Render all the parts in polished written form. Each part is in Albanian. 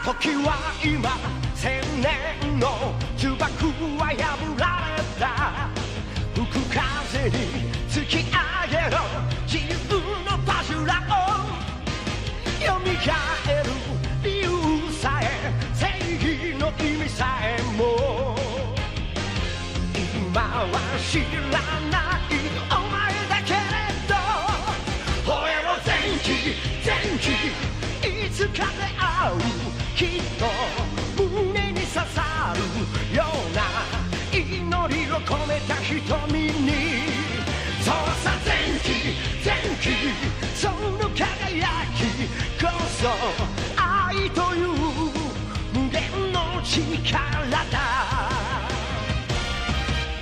時は今千年の呪縛は破られた吹く風に突き上げろ自由のバジュラを蘇る理由さえ正義の意味さえも今は知らないお前だけれど吠えろ前期前期いつかで会うきっと胸に刺さるような祈りを込めた瞳にそうさ前期前期その輝きこそ愛という無限の力だ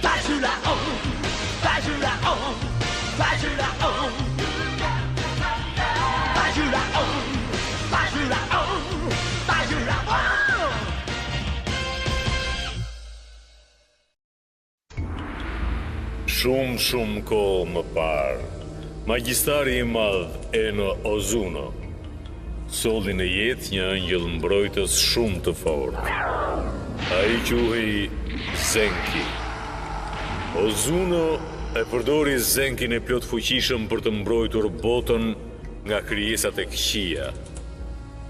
バジュラオバジュラオバジュラオバジュラオバジュラオShumë kohë më parë, magjistari I madh Eno Ozuno solli në jetë një angjëll mbrojtës shumë të fortë. Ai quhej Zenki. Ozuno e përdori Zenkin e plot fuqishëm për të mbrojtur botën nga krijesat e këqija.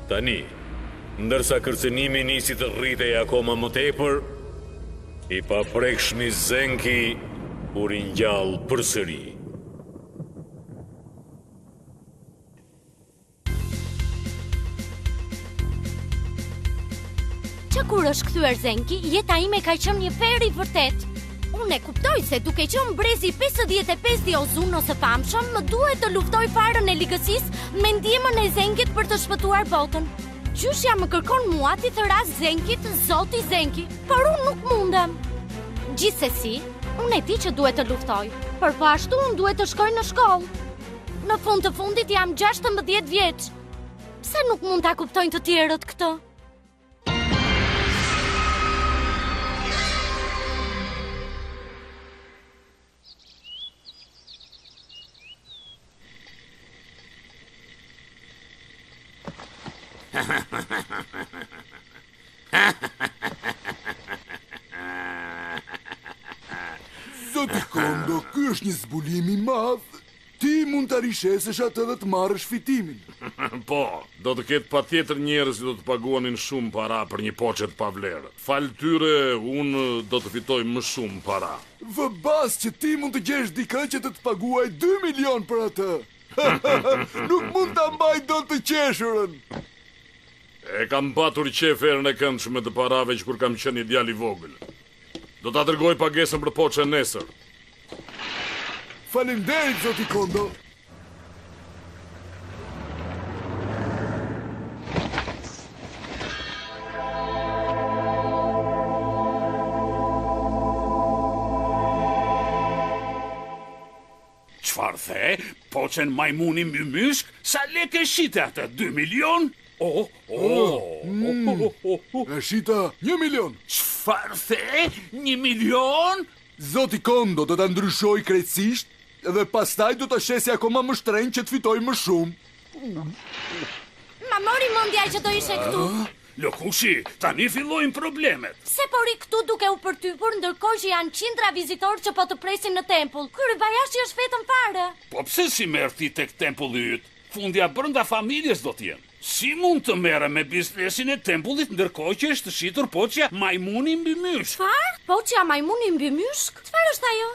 Tani, ndërsa kërcënimi nisi të rritej akoma më tepër, I paprekshmi Zenki u ringjall përsëri. Që kur është kthyer Zenki, jeta ime ka qenë një ferë I vërtet. Unë e kuptoj se duke qenë brezi 55 I Ozuno së famshëm, më duhet të luftoj farën e ligësisë me ndihmën e Zenkit për të shpëtuar botën. Gjyshja më kërkon mua t'i thëras Zenkit, Zoti Zenki, por unë nuk mundem. Gjithsesi, unë e di që duhet të luftoj, por po ashtu unë duhet të shkoj në shkollë. Në fund të fundit jam 16 vjeç. Pse nuk mund ta kuptojnë të tjerët këtë? Zoti Kondo, ky është një zbulim I madh. Ti mund ta rishesësh atë dhe të marrësh fitimin. Po, do të ketë patjetër njerëz që do të paguanin shumë para për një poçe të pavlerë. Fal tyre, unë do të fitoj më shumë para. Vëbas që ti mund të gjesh dikë që të paguaj 2 milion për atë. Nuk mund ta mbaj dot të qeshurën. E kam patur qeferën e këndshme të parave që kur kam qenë I djalë I vogël. Do ta dërgoj pagesën për poçën nesër. Faleminderit, Zoti Kondo. Çfarë the? Poçën majmuni mby myshk? Sa lekë shite atë? 2 milion? E shita 1 milion. Çfarë the? 1 milion? Zoti Kondo do ta ndryshoj krejtësisht dhe pastaj do ta shesi akoma më shtrenjtë që të fitoj më shumë. Ma mori mendja që do ishe këtu. Lokushi, tani fillojnë problemet. Se po ri këtu duke u përtypur, ndërkohë që janë qindra vizitorë që po të presin në tempull. Ky Bayashi është vetëm fare. Po pse si merr ti tek tempulli yt? Fundja brenda familjes do të jenë. Si mund të merre me biznesin e tempullit ndërkohë që është shitur poçja majmuni mbi myshk? Çfarë? Poçja majmuni mbi myshk? Çfarë është ajo?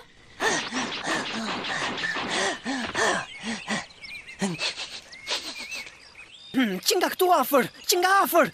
Që nga këtu afër, që nga afër.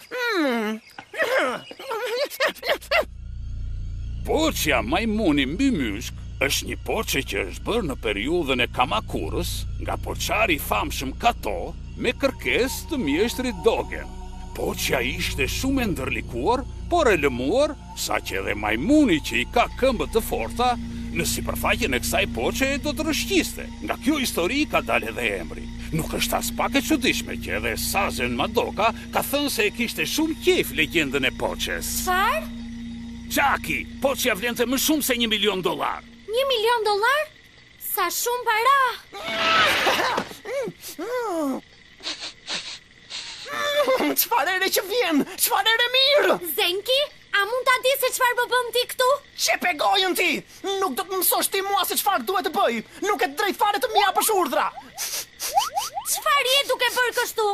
Poçja majmuni mbi myshk është një poçe që është bërë në periudhën e Kamakurës nga poçari I famshëm Kato me kërkesë të mjeshtrit Dogen. Poçja ishte shumë e ndërlikuar, por e lëmuar, saqë edhe majmuni që I ka këmbë të forta, në sipërfaqen e kësaj poçe do të rëshqiste. Nga kjo histori ka dalë edhe emri. Nuk është as pak e çuditshme që edhe Sazen Madoka ka thënë se e kishte shumë qejf legjendën e poçes. Çfarë? Qaki, poçja vlente më shumë se $1 milion. $1 milion? Sa shumë para! Çfarë ere që vjen? Çfarë ere mirë? Zenki, a mund ta di se çfarë po bën ti këtu? Çepe gojën ti! Nuk do të mësosh ti mua se çfarë duhet të bëj. Nuk e drejt fare të më japësh urdhra. Çfarë je duke bërë kështu?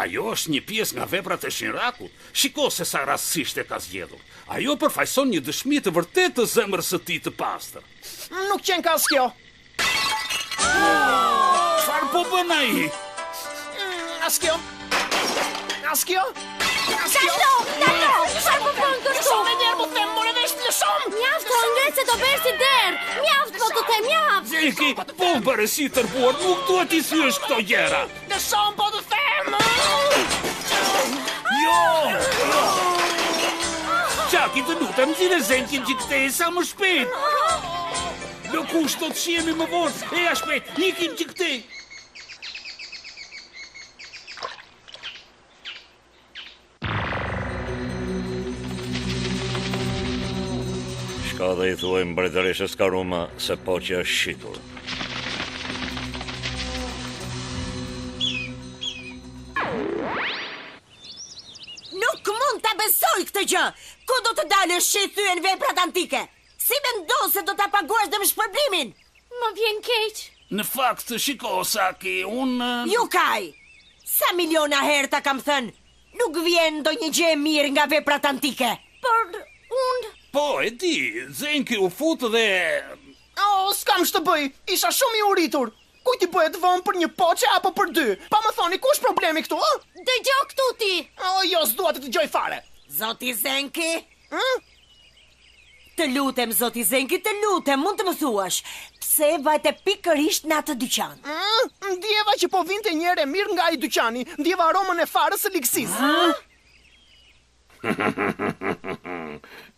Ajo është një pjesë nga veprat e Shinrakut. Shiko se sa rastësisht e ka zgjedhur. Ajo përfaqëson një dëshmi të vërtetë të zemrës së tij të pastër. Nuk qenë ka as kjo. Çfarë po bën ai? As kjo. As kjo. As kjo. Dalo, çfarë po bën kështu? Lëshon me njerë, mu të them, more vesh të lëshon. Mjaft të ngret se do bësh si der. Mjaft po të them, mjaft. Zenki, po bëre si tërbuar, nuk duhet i thyesh këto gjëra. Lëshon po të them. Jo! Qaki, të lutem, nxirë Zenkin që këtej sa më shpejt. Në kush do të shihemi më vonë, eja shpejt, ikim që këtej. Shka dhe i thuaj mbretëreshës Karuma se poçja është shitur. Nuk mund të besoj këtë gjë. Ku do të dalësh që i thyen veprat antike? Si mendon se do ta paguash dëm shpërblimin? Më vjen keq. Në fakt, shiko, Saki, unë... Yukaj, sa miliona herë ta kam thënë, nuk vjen ndonjë gjë e mirë nga veprat antike. Por unë... Po, e di, Zenki u fut dhe... S'kam që të bëj, isha shumë i uritur. Kujt i bëhet vonë për një poçe apo për dy? Pa më thoni, ku është problemi këtu, ë? Dëgjoj këtu ti. Jo, s'dua të dëgjoj fare. Zoti Zenki? Të lutem, Zoti Zenki, të lutem, mund të më thuash, pse vajte pikërisht në atë dyqan? Ndjeva që po vinte një herë mirë nga ai dyqani, ndjeva aromën e farës së ligsisë.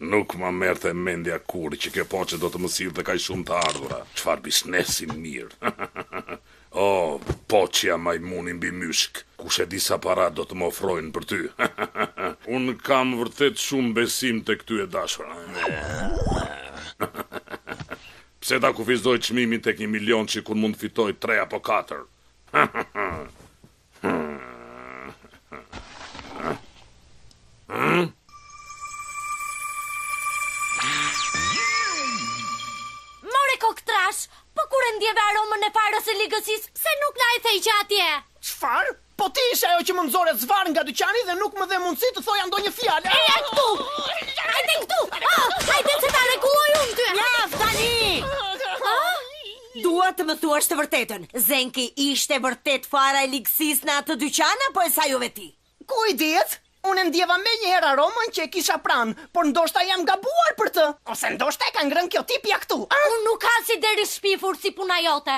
Nuk ma merte mendja kur që kjo poçe do të më sillte kaq shumë të ardhura. Çfarë biznesi mirë. Poçja majmuni mbi myshk. Kush e di sa para do të më ofrojnë për ty. Unë kam vërtet shumë besim tek ty e dashur. Pse ta kufizdoj çmimin tek 1 milion që kur mund fitoj 3 apo 4? More koktrash, po kur e ndjeve aromën e farës së ligësisë, pse nuk na e thej që atje? Çfarë? Po ti ishe ajo që më nxore zvar nga dyqani dhe nuk më dhe mundësi të thoja ndonjë fjalë. Eja këtu! Hajde këtu! Hajde se ta rregulloj unë ty! Mjaft tani! Dua të më thuash të vërtetën. Zenki ishte vërtet fara e ligsisë në atë dyqan apo e sajove ti? Ku i diet? Unë ndjeva me një herë aromën që e kisha pranë, por ndoshta jam gabuar për të. Ose ndoshta e ka ngrënë kjo tipja këtu. Unë nuk ha si deri shpifur si puna jote.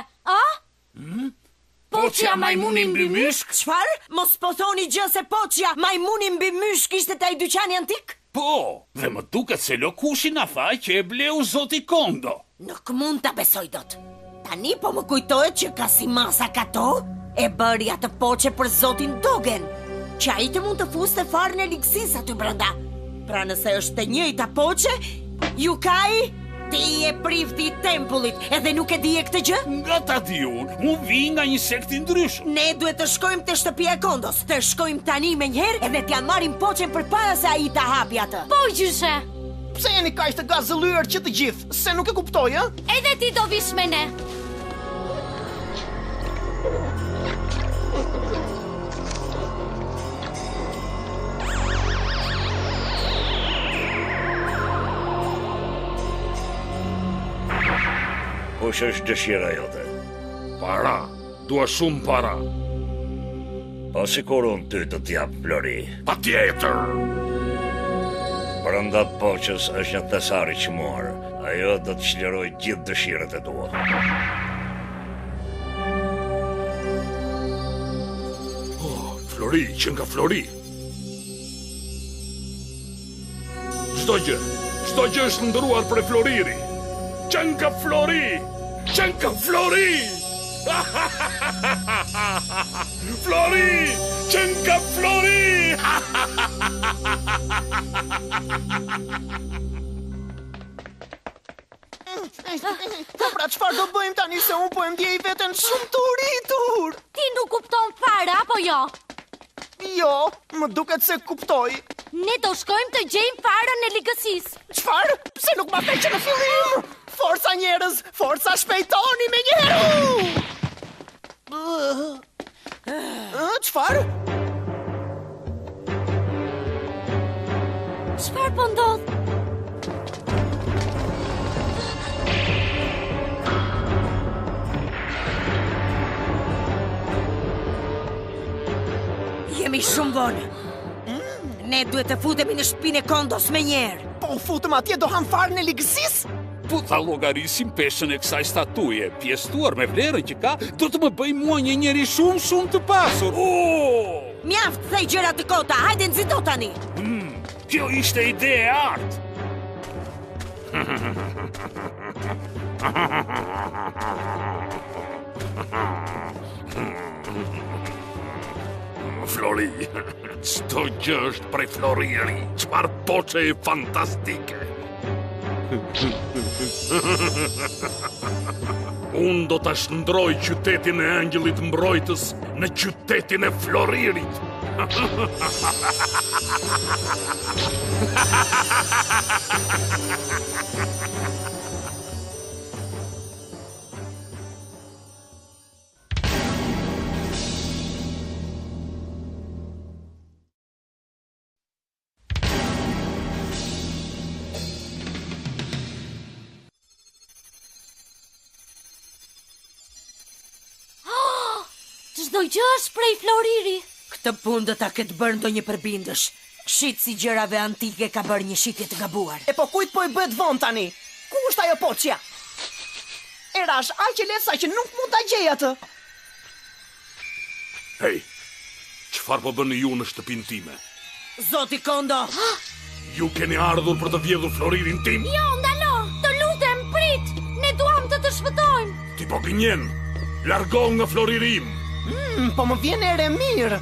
Poçja majmuni mbi myshk? Çfarë? Mos po thoni gjë se poçja majmuni mbi myshk ishte taj dyqani antik? Po, dhe më duket se lokushi na tha që e bleu Zoti Kondo. Nuk mund ta besoj dot. Tani po më kujtohet që Kasimasa Kato e bëri atë poçe për Zotin Dogen, që ai të mund të fuste farën e ligsisë aty brenda. Pra nëse është e njëjta poçe, Yukaj, ti je prifti i tempullit, edhe nuk e dije këtë gjë? Nga ta di unë vi nga një sekt i ndryshëm. Ne duhet të shkojmë te shtëpia e Kondos. Të shkojmë tani me njëherë edhe t'ja marrim poçen përpara se ai ta hapi atë. Po gjyshe. Pse jeni kaq të gazëllyer që të gjithë? Se nuk e kuptoj, ë? Edhe ti do vish me ne. Kush është dëshira jote? Para, dua shumë para. Po sikur unë ty të t'jap Flori. Patjetër. Brenda poçës është një thesar i çmuar. Ajo do të çliroj gjithë dëshirat e tua. Flori, që nga Flori. Çdo gjë është ndëruar për Floriri. Që nga Flori! Që nga Flori! Flori! Qen ka Flori! Po pra çfarë do bëjmë tani se unë po e ndjej veten shumë të uritur? Ti nuk kupton fare, apo jo? Jo, më duket se kuptoj. Ne do shkojmë të gjejmë farën e ligësisë. Çfarë? Pse nuk ma theqe në fillim? Forca njerëz, forca shpejtoni me njëherë! Çfarë? Çfarë po ndodh? Jemi shumë vonë. Ne duhet të futemi në shtëpinë e Kondos me njerë. Po u futëm atje do ham farën e ligësisë? Po ta llogarisim peshën e kësaj statuje, pjesëtuar me vlerën që ka, do të më bëj mua një njeri shumë të pasur. Mjaft thej gjëra të kota, hajde nxito tani. Kjo ishte ide e artë. Flori, çdo gjë është prej Floriri. Çfarë poçe e fantastike. Unë do ta shndroj qytetin e Angjëllit Mbrojtës në qytetin e Floririt. Çdo gjë është prej Floriri. Këtë punë do ta ketë bërë ndonjë përbindësh. Shit si gjërave antike ka bërë një shitje të gabuar. E po kujt po e bëhet vonë tani? Ku është ajo poçja? Erash aq e lehtë sa që nuk mund ta gjej atë. Hej, çfarë po bëni ju në shtëpinë time? Zoti Kondo! Ju keni ardhur për të vjedhur Floririn tim? Jo, ndalo, të lutem, prit. Ne duam të të shpëtojmë. Ti po gënjen. Largo nga Floriri im. Po më vjen ere mirë.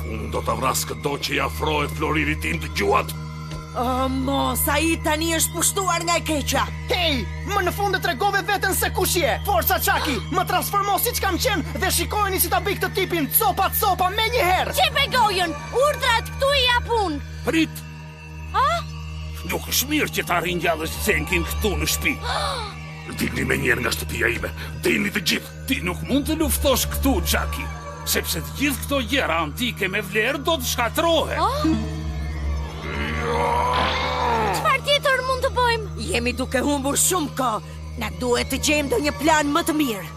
Unë do të vras këto që i afrohet Floririt tim të gjuat. Mos, ai tani është pushtuar nga e keqa. Hej, më në fund e tregove veten se kush je. Forca Çaki, më transformo siç kam qenë dhe shikojeni si ta bëj këtë tipin copa me një herë. Çepe gojën, urdhrat këtu i japun. Prit, A? nuk është mirë që ta ringjallësh Cenkin këtu në shtëpi. Dilni me njerë nga shtëpia ime. Dilni të gjithë. Ti nuk mund të luftosh këtu, Çaki, sepse të gjithë këto gjëra antike me vlerë do të shkatërrohen. Çfarë tjetër mund të bëjmë? Jemi duke humbur shumë kohë. Na duhet të gjejmë ndonjë plan më të mirë.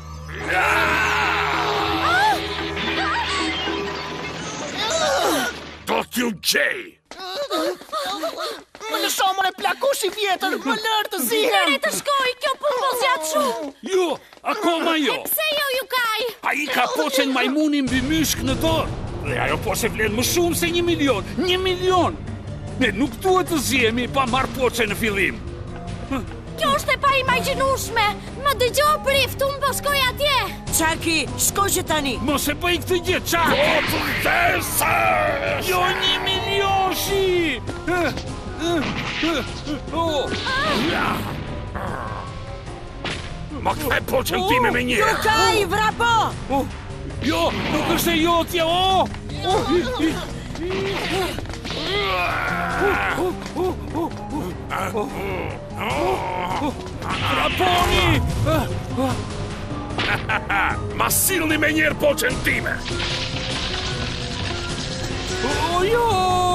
Do t'ju gjej. Më lësho more plakush i vjetër, më lër të zihem. Le të shkoj, kjo punë po zjat shumë. Jo, akoma jo. Pse jo, Yukaj? Ai ka poçen majmuni mbi myshk në dorë. Dhe ajo poçe vlen më shumë se 1 milion. 1 milion! Ne nuk duhet të zihemi pa marrë poçe në fillim. Kjo është e pa imagjinueshme. Më dëgjoj prift, unë po shkoj atje. Çaki, shko që tani. Mos e bëj këtë gjë, Çaki. Jo 1 milion shi. Ma kthe poçën time me njerë. Yukaj, vrapo! Jo, nuk është e jotja, Raponi! Ma sillni me njerë poçën time. Jo!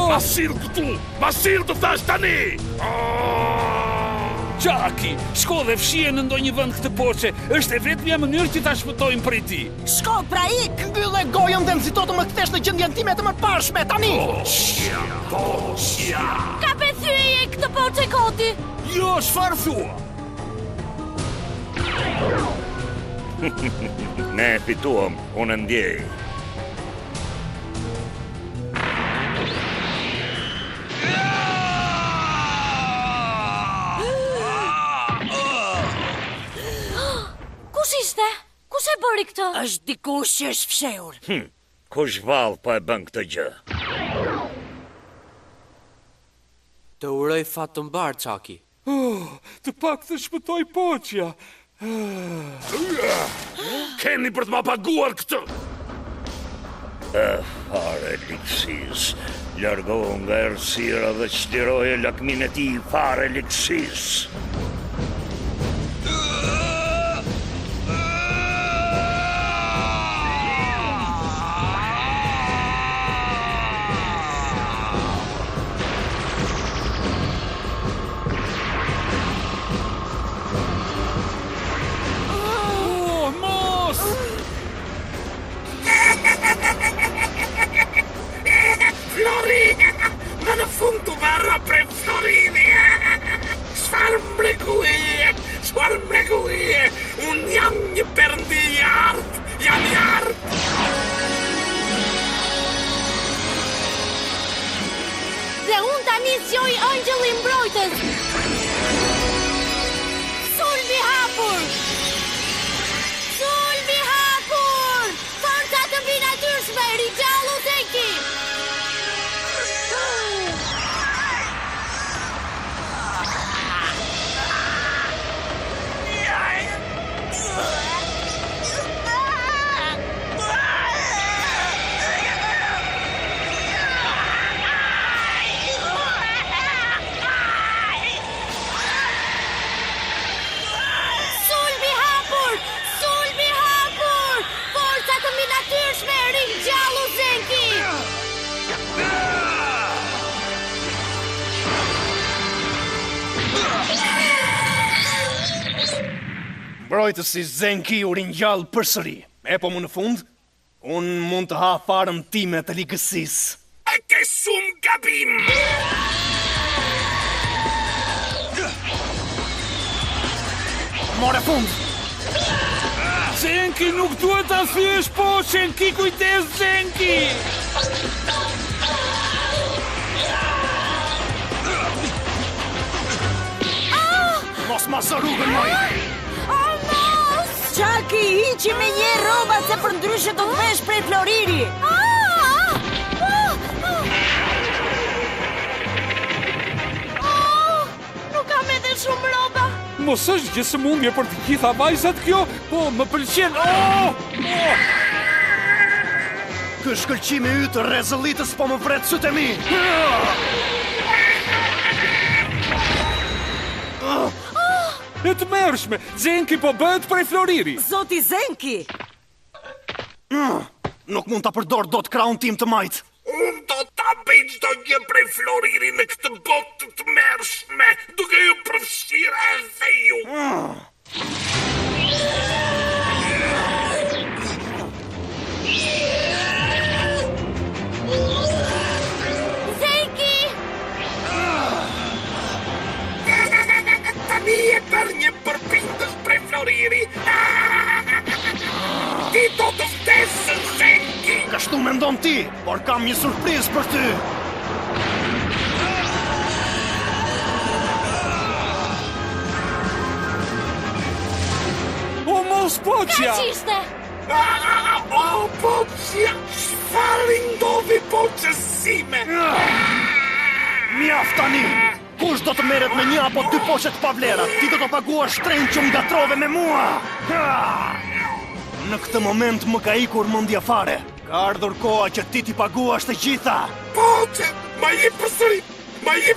Ma sill këtu. Ma sill të thash tani. Çaki, shko dhe fshije në ndonjë vend këtë poçe. Është e vetmja mënyrë që ta shpëtojmë prej ti. Shko pra ik! Mbylle gojën dhe nxito të më kthesh në gjendjen time të mëparshme tani. Poçja. Ka bethyje këtë poçe koti. Jo, çfarë thua? Ne fituam, unë ndjej. Kush ishte? Ku bëri këtë? Është dikush që është fshehur. Kush vallë po e bën këtë gjë? Të uroj fat të mbar, Çaki. Të pak të shpëtoj poqja. Keni për të ma paguar këtë. Fare liksis. Largohu nga errësira dhe çliroje lakmin e tij, fare liksis. Në fund të varra prej Florini. Çfarë mrekullie. Unë jam një perëndi i artë. Jam i artë. Dhe unë tani zgjoj angjëlli mbrojtës. Sulmi hapur. Sulmi hapur. Forca të mbi natyrshme, rigjallu Zenki. Mbrojtësi Zenki u ringjall përsëri. E po më në fund, unë mund të ha farën time të ligësisë. E ke shumë gabim. More fund. Zenki nuk duhet ta thyesh poçën, ki kujdes Zenki. Mos ma zë rrugën, moj. Çaki, hiqi me një rrobat se për ndryshe do të vesh prej Floriri. Nuk kam edhe shumë rroba. Mos është gjë sëmundje për të gjitha vajzat kjo, po më pëlqen. Ky shkëlqimi yt të rrezëllitës po më vret sytë e mi. E të mërshme, Zenki po bëhet prej Floriri. Zoti Zenki! Nuk mund ta përdor dot kraun tim të majt. Unë do ta bëj çdo gjë prej Floriri në këtë botë të mërshme, duke ju përfshirë edhe ju. Zenki! Tani e për një përpindës prej Floriri. Ti do të vdesë, Zenki! Kështu mendon ti, por kam një surprizë për ty. O mos poçja! Kaq ishte! O, poçja! Çfarë ndodhi poçës sime? Mjaft tani! Kush do të merret me një apo dy poçe të pavlera? Ti do të paguash shtrenjtë që ngatrove me mua! Në këtë moment më ka ikur mendja fare. Ka ardhur koha që ti t'i paguash të gjitha. Poçën! Ma je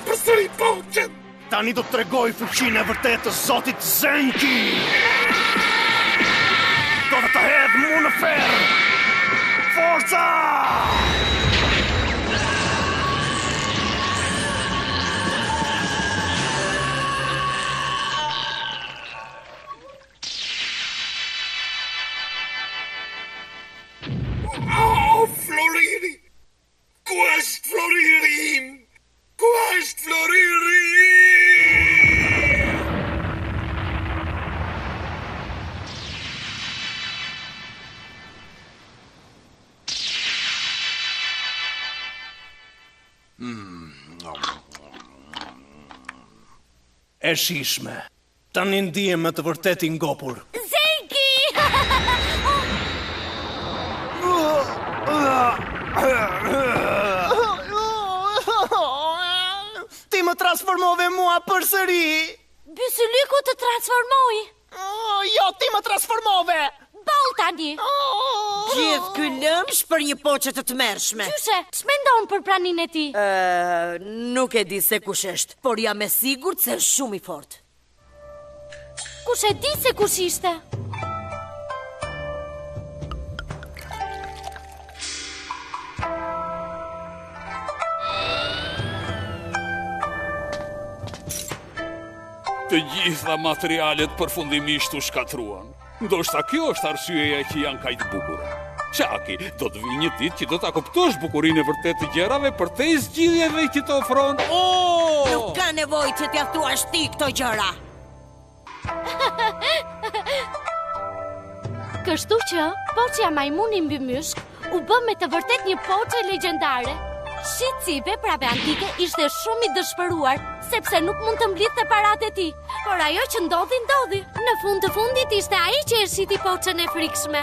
përsëri poçën! Tani do të tregoj fuqinë e vërtetë të Zotit Zenki. Do të hedh mu në ferr. Forca! Floriri! Ku është Floriri im? Ku është Floriri? E shishme. Tani ndihem me të vërtetë i ngopur. Zenki! transformove mua përsëri. Bysylyku të transformoj. Oh, jo, ti më transformove. Ball tani. Gjithë ky lëmsh për një poçe të tmerrshme. Qyshe, ç'mendon për praninë e tij? Nuk e di se kush është, por jam e sigurt se është shumë i fortë. Kush e di se kush ishte? Të gjitha materialet përfundimisht u shkatruan. Ndoshta kjo është arsyeja që janë kaq të bukura. Chucky, do të vi një ditë që do ta kuptosh bukurinë e vërtetë të gjërave për te zgjidhjeve që të ofron. Nuk ka nevojë që t'ia thuash ti këto gjëra. Kështu që, poçja majmuni mbi myshk u bë me të vërtet një poçe legjendare. Shitsi i veprave antike ishte shumë i dëshpëruar, sepse nuk mund të mblidhte paratë e tij. Por ajo që ndodhi. Në fund të fundit ishte ai që e shiti poçën e frikshme.